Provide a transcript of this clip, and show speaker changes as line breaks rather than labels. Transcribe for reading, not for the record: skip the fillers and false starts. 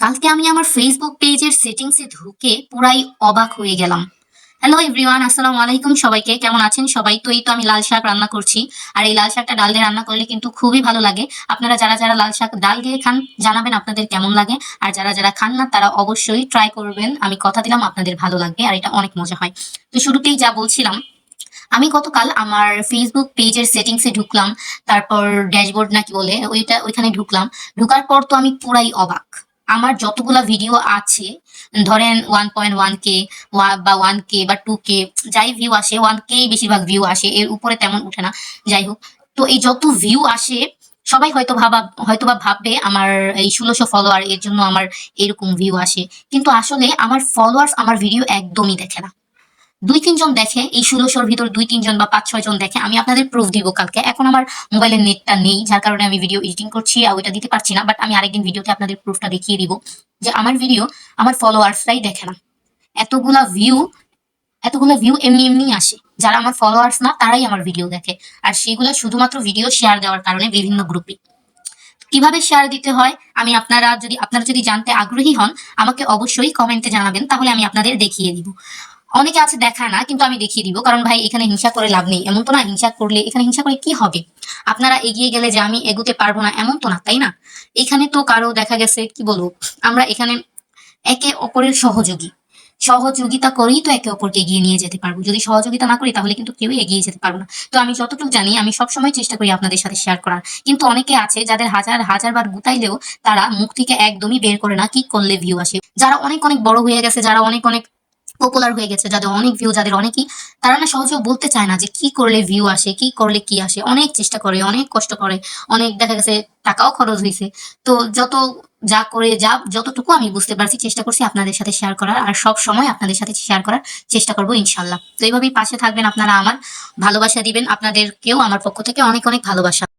কালকে আমি আমার ফেসবুক পেজের সেটিংসে ঢুকে পুরাই অবাক হয়ে গেলাম। হ্যালো এভরিওয়ান, আসসালামু আলাইকুম সবাইকে। কেমন আছেন সবাই? তো এই তো আমি লাল শাক রান্না করছি। আর এই লাল শাকটা ডাল দিয়ে রান্না করলে কিন্তু খুবই ভালো লাগে। আপনারা যারা যারা লাল শাক ডাল দিয়ে খান জানাবেন আপনাদের কেমন লাগে। আর যারা যারা খান না তারা অবশ্যই ট্রাই করবেন। আমি কথা দিলাম আপনাদের ভালো লাগবে আর এটা অনেক মজা হয়। তো শুরুতেই যা বলছিলাম, আমি গতকাল আমার ফেসবুক পেজের সেটিংসে ঢুকলাম। তারপর ড্যাশবোর্ড নাকি বলে ওইখানে ঢুকলাম। ঢুকার পর তো আমি পুরাই অবাক। আমার যতগুলা ভিডিও আছে, ধরেন 1.1K বা 1K বা 2K, যাই ভিউ আসে 1K বেশিরভাগ ভিউ আসে, এর উপরে তেমন উঠে না। যাই হোক, তো এই যত ভিউ আসে সবাই হয়তোবা ভাববে আমার এই 1600 ফলোয়ার, এর জন্য আমার এরকম ভিউ আসে। কিন্তু আসলে আমার ফলোয়ার্স আমার ভিডিও একদমই দেখে না। 2-3 জন দেখে, এই 1600-র ভিতর 2-3 জন বা 5-6 জন দেখে। আমি আপনাদের প্রুফ দিব কালকে। এখন আমার মোবাইলের নেটটা নেই, যার কারণে আমি ভিডিও এডিটিং করছি আর ওইটা দিতে পারছি না। বাট আমি আরেকদিন ভিডিওতে আপনাদের প্রুফটা দেখিয়ে দিব যে আমার ভিডিও আমার ফলোয়ার্সরাই দেখে না। এতগুলা ভিউ এতগুলা ভিউ এমনি এমনি আসে। যারা আমার ফলোয়ার্স না তারাই আমার ভিডিও দেখে। আর সেগুলো শুধুমাত্র ভিডিও শেয়ার দেওয়ার কারণে বিভিন্ন গ্রুপে। কিভাবে শেয়ার দিতে হয় আমি আপনারা যদি জানতে আগ্রহী হন, আমাকে অবশ্যই কমেন্টে জানাবেন, তাহলে আমি আপনাদের দেখিয়ে দিব। অনেকে আছে দেখায় না, কিন্তু আমি দেখিয়ে দিব। কারণ ভাই, এখানে হিংসা করে লাভ নেই। এমন তো না এখানে হিংসা করে কি হবে? আপনারা এগিয়ে গেলে যে আমি এগোতে পারবো না এমন তো না, তাই না? এখানে তো কারো দেখা গেছে কি বলবো, আমরা এখানে একে অপরের সহযোগিতা করেই তো একে অপরকে এগিয়ে নিয়ে যেতে পারবো। যদি সহযোগিতা না করি তাহলে কিন্তু কেউই এগিয়ে যেতে পারবো না। তো আমি যতটুকু জানি আমি সবসময় চেষ্টা করি আপনাদের সাথে শেয়ার করার। কিন্তু অনেকে আছে যাদের হাজার হাজার বার গুতাইলেও তারা মুখ থেকে একদমই বের করে না কি করলে ভিউ আসে। যারা অনেক অনেক বড় হয়ে গেছে, যারা অনেক অনেক পপুলার হয়ে গেছে, যাদের অনেক ভিউ, যাদের অনেকই, তারা না সহজে বলতে চায় না যে কি করলে ভিউ আসে, কি করলে কি আসে। অনেক চেষ্টা করে, অনেক কষ্ট করে, অনেক দেখা গেছে টাকাও খরচ হয়েছে। তো যতটুকু আমি বুঝতে পারছি চেষ্টা করছি আপনাদের সাথে শেয়ার করার, আর সব সময় আপনাদের সাথে শেয়ার করার চেষ্টা করবো ইনশাল্লাহ। তো এইভাবেই পাশে থাকবেন, আপনারা আমার ভালোবাসা দিবেন। আপনাদেরকেও আমার পক্ষ থেকে অনেক অনেক ভালোবাসা।